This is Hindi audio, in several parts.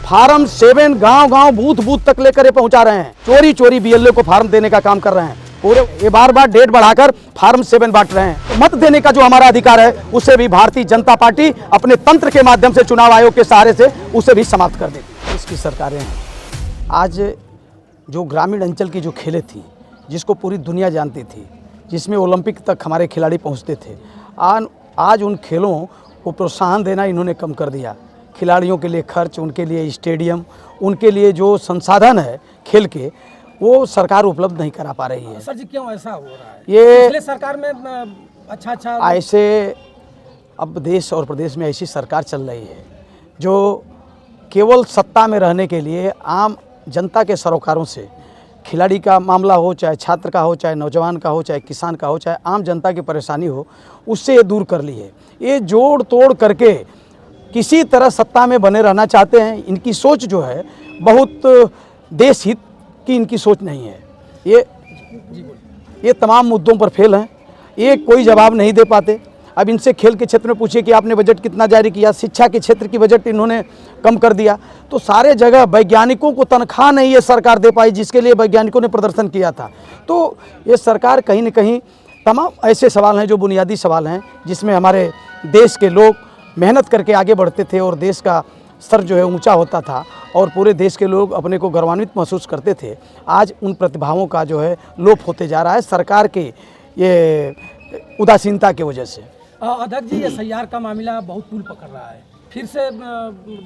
फार्म 7 गांव-गांव बूथ-बूथ तक लेकर ये पहुंचा रहे हैं। चोरी-चोरी बीएलओ को फार्म देने का काम कर रहे हैं। पूरे ये बार-बार डेट बढ़ाकर फार्म 7 बांट रहे हैं। मत देने का जो हमारा अधिकार है उसे भी भारतीय जनता पार्टी अपने तंत्र के माध्यम से चुनाव आयोग के सहारे से उसे भी समाप्त कर देगी। इसकी सरकारें हैं। आज जो ग्रामीण अंचल की जो खेलें थी, जिसको पूरी दुनिया जानती थी, जिसमें ओलंपिक तक हमारे खिलाड़ी पहुंचते थे, आज उन खेलों को प्रोत्साहन देना इन्होंने कम कर दिया। खिलाड़ियों के लिए खर्च, उनके लिए स्टेडियम, उनके लिए जो संसाधन है खेल के, वो सरकार उपलब्ध नहीं करा पा रही है। सर जी, क्यों ऐसा हो रहा है? ये पिछले सरकार में अच्छा ऐसे अब देश और प्रदेश में ऐसी सरकार चल रही है जो केवल सत्ता में रहने के लिए आम जनता के सरोकारों से, खिलाड़ी का मामला हो, चाहे छात्र का हो, चाहे नौजवान का हो, चाहे किसान का हो, चाहे आम जनता की परेशानी हो, उससे ये दूर कर ली है। ये जोड़ तोड़ करके किसी तरह सत्ता में बने रहना चाहते हैं। इनकी सोच जो है बहुत देश हित की इनकी सोच नहीं है। ये तमाम मुद्दों पर फेल हैं। ये कोई जवाब नहीं दे पाते। अब इनसे खेल के क्षेत्र में पूछिए कि आपने बजट कितना जारी किया, शिक्षा के क्षेत्र की बजट इन्होंने कम कर दिया। तो सारे जगह वैज्ञानिकों को तनख्वाह नहीं ये सरकार दे पाई जिसके लिए वैज्ञानिकों ने प्रदर्शन किया था। तो ये सरकार कहीं न कहीं तमाम ऐसे सवाल हैं जो बुनियादी सवाल हैं, जिसमें हमारे देश के लोग मेहनत करके आगे बढ़ते थे और देश का स्तर जो है ऊंचा होता था और पूरे देश के लोग अपने को गौरवान्वित महसूस करते थे। आज उन प्रतिभाओं का जो है लोप होते जा रहा है सरकार के ये उदासीनता की वजह से। अध्यक्ष जी, एसआईआर का मामला बहुत तूल पकड़ रहा है, फिर से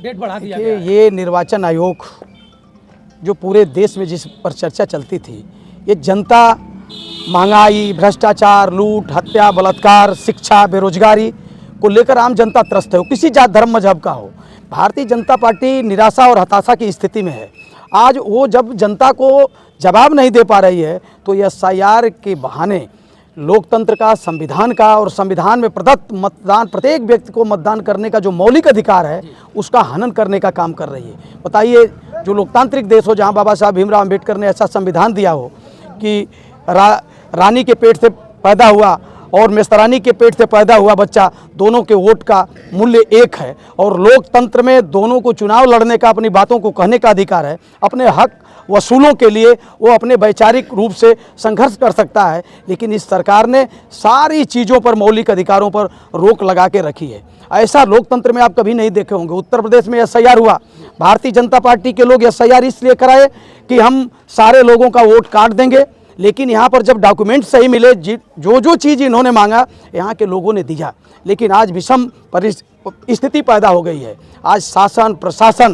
डेट बढ़ा दिया गया है। ये निर्वाचन आयोग जो पूरे देश में जिस पर चर्चा चलती थी, ये जनता महंगाई, भ्रष्टाचार, लूट, हत्या, बलात्कार, शिक्षा, बेरोजगारी को लेकर आम जनता त्रस्त है। वो किसी जात धर्म मजहब का हो। भारतीय जनता पार्टी निराशा और हताशा की स्थिति में है। आज वो जब जनता को जवाब नहीं दे पा रही है तो ये एसआईआर के बहाने लोकतंत्र का, संविधान का और संविधान में प्रदत्त मतदान, प्रत्येक व्यक्ति को मतदान करने का जो मौलिक अधिकार है उसका हनन करने का काम कर रही है। बताइए, जो लोकतांत्रिक देश हो, जहां बाबा साहब भीमराव अम्बेडकर ने ऐसा संविधान दिया हो कि रानी के पेट से पैदा हुआ और मेस्तरानी के पेट से पैदा हुआ बच्चा, दोनों के वोट का मूल्य एक है और लोकतंत्र में दोनों को चुनाव लड़ने का, अपनी बातों को कहने का अधिकार है। अपने हक वसूलों के लिए वो अपने वैचारिक रूप से संघर्ष कर सकता है। लेकिन इस सरकार ने सारी चीज़ों पर, मौलिक अधिकारों पर रोक लगा के रखी है। ऐसा लोकतंत्र में आप कभी नहीं देखे होंगे। उत्तर प्रदेश में एसआईआर हुआ, भारतीय जनता पार्टी के लोग एसआईआर इसलिए कराए कि हम सारे लोगों का वोट काट देंगे। लेकिन यहाँ पर जब डॉक्यूमेंट सही मिले, जो चीज़ इन्होंने मांगा यहाँ के लोगों ने दिया। लेकिन आज विषम स्थिति पैदा हो गई है। आज शासन, प्रशासन,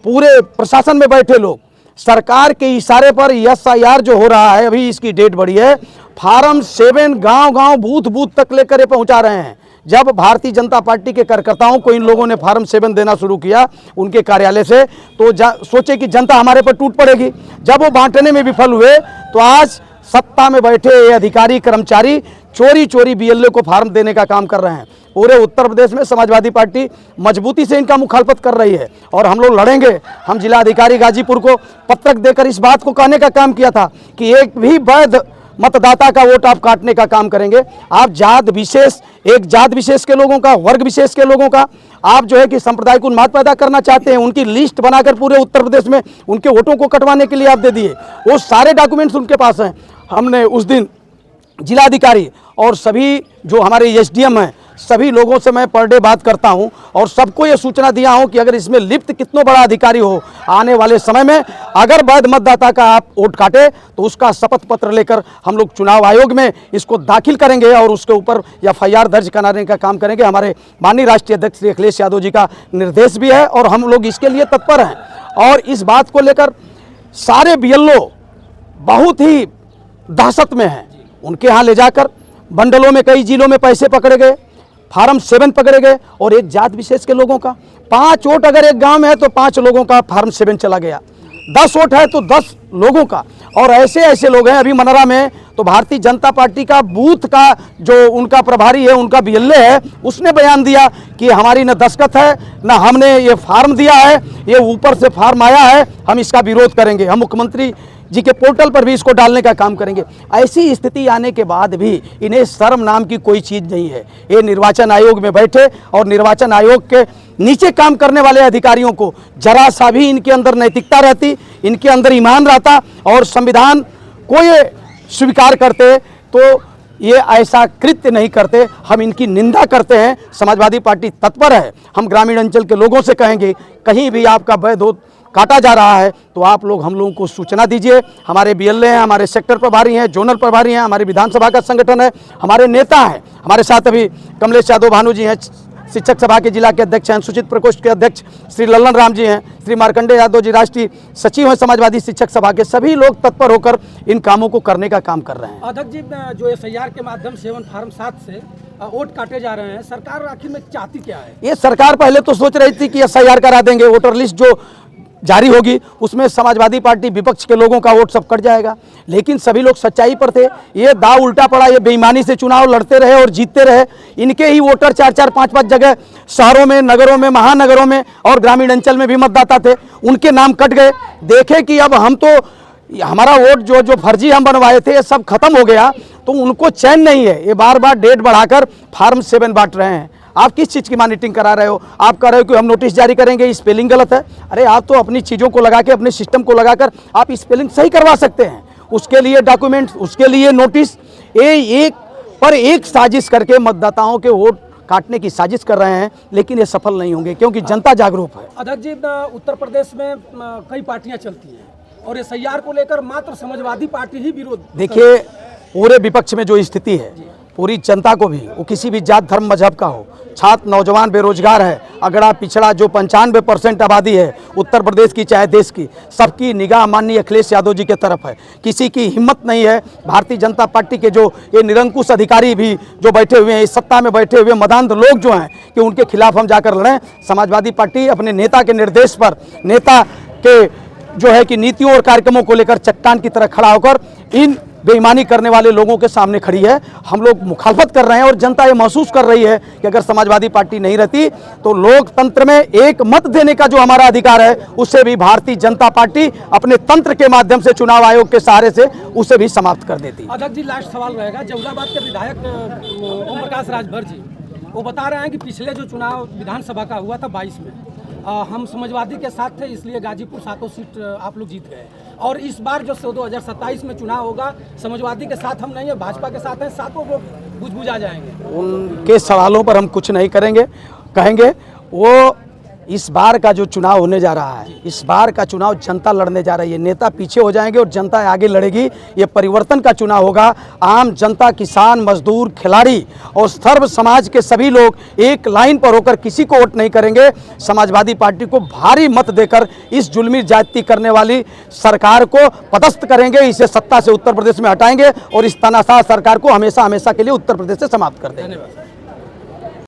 पूरे प्रशासन में बैठे लोग सरकार के इशारे पर एसआईआर जो हो रहा है, अभी इसकी डेट बढ़ी है, फार्म 7 गांव-गांव बूथ-बूथ तक लेकर ये पहुंचा रहे हैं। जब भारतीय जनता पार्टी के कार्यकर्ताओं को इन लोगों ने फार्म 7 देना शुरू किया उनके कार्यालय से, तो सोचे कि जनता हमारे पर टूट पड़ेगी। जब वो बांटने में विफल हुए तो आज सत्ता में बैठे ये अधिकारी, कर्मचारी चोरी-चोरी बीएलओ को फार्म देने का काम कर रहे हैं। पूरे उत्तर प्रदेश में समाजवादी पार्टी मजबूती से इनका मुखालफत कर रही है और हम लोग लड़ेंगे। हम जिला अधिकारी गाजीपुर को पत्रक देकर इस बात को कहने का काम किया था कि एक भी वैध मतदाता का वोट आप काटने का काम करेंगे। आप जात विशेष, एक जात विशेष के लोगों का, वर्ग विशेष के लोगों का आप जो है कि सांप्रदायिक उन्माद पैदा करना चाहते हैं। उनकी लिस्ट बनाकर पूरे उत्तर प्रदेश में उनके वोटों को कटवाने के लिए आप दे दिए। वो सारे डॉक्यूमेंट्स उनके पास हैं। हमने उस दिन जिलाधिकारी और सभी जो हमारे एसडीएम हैं, सभी लोगों से मैं पर डे बात करता हूं और सबको ये सूचना दिया हूं कि अगर इसमें लिप्त कितना बड़ा अधिकारी हो, आने वाले समय में अगर वैध मतदाता का आप वोट काटे तो उसका शपथ पत्र लेकर हम लोग चुनाव आयोग में इसको दाखिल करेंगे और उसके ऊपर एफआईआर दर्ज कराने का काम करेंगे। हमारे माननीय राष्ट्रीय अध्यक्ष श्री अखिलेश यादव जी का निर्देश भी है और हम लोग इसके लिए तत्पर हैं। और इस बात को लेकर सारे बीएलओ बहुत ही दहशत में हैं। उनके यहाँ ले जाकर बंडलों में कई जिलों में पैसे पकड़े गए, फार्म 7 पकड़े गए और एक जात विशेष के लोगों का 5 वोट अगर एक गांव में है तो 5 लोगों का फार्म 7 चला गया। 10 वोट है तो 10 लोगों का। और ऐसे ऐसे लोग हैं। अभी मनरा में तो भारतीय जनता पार्टी का बूथ का जो उनका प्रभारी है, उनका बीएलए है, उसने बयान दिया कि हमारी न दस्तखत है न हमने ये फार्म दिया है, ये ऊपर से फार्म आया है, हम इसका विरोध करेंगे। हम मुख्यमंत्री जी के पोर्टल पर भी इसको डालने का काम करेंगे। ऐसी स्थिति आने के बाद भी इन्हें शर्म नाम की कोई चीज़ नहीं है। ये निर्वाचन आयोग में बैठे और निर्वाचन आयोग के नीचे काम करने वाले अधिकारियों को जरा सा भी इनके अंदर नैतिकता रहती, इनके अंदर ईमान रहता और संविधान को ये स्वीकार करते तो ये ऐसा कृत्य नहीं करते। हम इनकी निंदा करते हैं। समाजवादी पार्टी तत्पर है। हम ग्रामीण अंचल के लोगों से कहेंगे कहीं भी आपका वैध काटा जा रहा है तो आप लोग हम लोगों को सूचना दीजिए। हमारे बीएलए हैं, हमारे सेक्टर प्रभारी हैं, जोनल प्रभारी हैं, हमारी विधानसभा का संगठन है, हमारे नेता हैं। हमारे साथ अभी कमलेश यादव भानु जी हैं, शिक्षक सभा के जिला के अध्यक्ष हैं, अनुसूचित प्रकोष्ठ के अध्यक्ष श्री लल्लन राम जी हैं, श्री मार्कंडे यादव जी राष्ट्रीय सचिव हैं समाजवादी शिक्षक सभा के। सभी लोग तत्पर होकर इन कामों को करने का काम कर रहे हैं। अध्यक्ष जी, जो SIR के माध्यम से फार्म 7 से वोट काटे जा रहे हैं, सरकार आखिर में चाहती क्या है? ये सरकार पहले तो सोच रही थी कि SIR करा देंगे, वोटर लिस्ट जो जारी होगी उसमें समाजवादी पार्टी विपक्ष के लोगों का वोट सब कट जाएगा, लेकिन सभी लोग सच्चाई पर थे। ये दाव उल्टा पड़ा, ये बेईमानी से चुनाव लड़ते रहे और जीतते रहे। इनके ही वोटर 4-4, 5-5 जगह शहरों में, नगरों में, महानगरों में और ग्रामीण अंचल में भी मतदाता थे, उनके नाम कट गए। देखे कि अब हम तो हमारा वोट जो फर्जी हम बनवाए थे ये सब खत्म हो गया, तो उनको चैन नहीं है। ये बार बार डेट बढ़ाकर फार्म 7 बांट रहे हैं। आप किस चीज़ की मॉनिटरिंग करा रहे हो? आप कह रहे हो कि हम नोटिस जारी करेंगे, स्पेलिंग गलत है। अरे आप तो अपनी चीज़ों को लगा के, अपने सिस्टम को लगाकर आप स्पेलिंग सही करवा सकते हैं। उसके लिए डॉक्यूमेंट्स, उसके लिए नोटिस, ये एक पर एक साजिश करके मतदाताओं के वोट काटने की साजिश कर रहे हैं, लेकिन ये सफल नहीं होंगे क्योंकि जनता जागरूक है। अध्यक्ष जी, उत्तर प्रदेश में कई पार्टियां चलती हैं और SIR को लेकर मात्र समाजवादी पार्टी ही विरोध। देखिए, पूरे विपक्ष में जो स्थिति है, पूरी जनता को भी, वो किसी भी जात धर्म मजहब का हो, छात्र, नौजवान, बेरोजगार है, अगड़ा पिछड़ा जो 95% आबादी है उत्तर प्रदेश की चाहे देश की, सबकी निगाह माननीय अखिलेश यादव जी के तरफ है। किसी की हिम्मत नहीं है। भारतीय जनता पार्टी के जो ये निरंकुश अधिकारी भी जो बैठे हुए हैं, इस सत्ता में बैठे हुए मदांध लोग जो हैं, कि उनके खिलाफ हम जाकर लड़ें। समाजवादी पार्टी अपने नेता के निर्देश पर, नेता के जो है कि नीतियों और कार्यक्रमों को लेकर चट्टान की तरह खड़ा होकर इन बेईमानी करने वाले लोगों के सामने खड़ी है। हम लोग मुखालफत कर रहे हैं और जनता ये महसूस कर रही है कि अगर समाजवादी पार्टी नहीं रहती तो लोकतंत्र में एक मत देने का जो हमारा अधिकार है उससे भी भारतीय जनता पार्टी अपने तंत्र के माध्यम से, चुनाव आयोग के सहारे से उसे भी समाप्त कर देती। अध्यक्ष जी, लास्ट सवाल रहेगा। जहुलाबाद के विधायक ओम प्रकाश राजभर जी वो बता रहे हैं कि पिछले जो चुनाव विधानसभा का हुआ था 22 में, हम समाजवादी के साथ थे, इसलिए गाजीपुर 7 सीट आप लोग जीत गए। और इस बार जो 2027 में चुनाव होगा, समाजवादी के साथ हम नहीं है, भाजपा के साथ हैं, 7 वोट बुझ जाएंगे। उनके सवालों पर हम कुछ नहीं कहेंगे। वो इस बार का जो चुनाव होने जा रहा है, इस बार का चुनाव जनता लड़ने जा रही है। नेता पीछे हो जाएंगे और जनता आगे लड़ेगी। ये परिवर्तन का चुनाव होगा। आम जनता, किसान, मजदूर, खिलाड़ी और सर्व समाज के सभी लोग एक लाइन पर होकर किसी को वोट नहीं करेंगे। समाजवादी पार्टी को भारी मत देकर इस जुल्मी जाति करने वाली सरकार को पदस्थ करेंगे। इसे सत्ता से उत्तर प्रदेश में हटाएंगे और इस तानाशाह सरकार को हमेशा हमेशा के लिए उत्तर प्रदेश से समाप्त कर देंगे। धन्यवाद।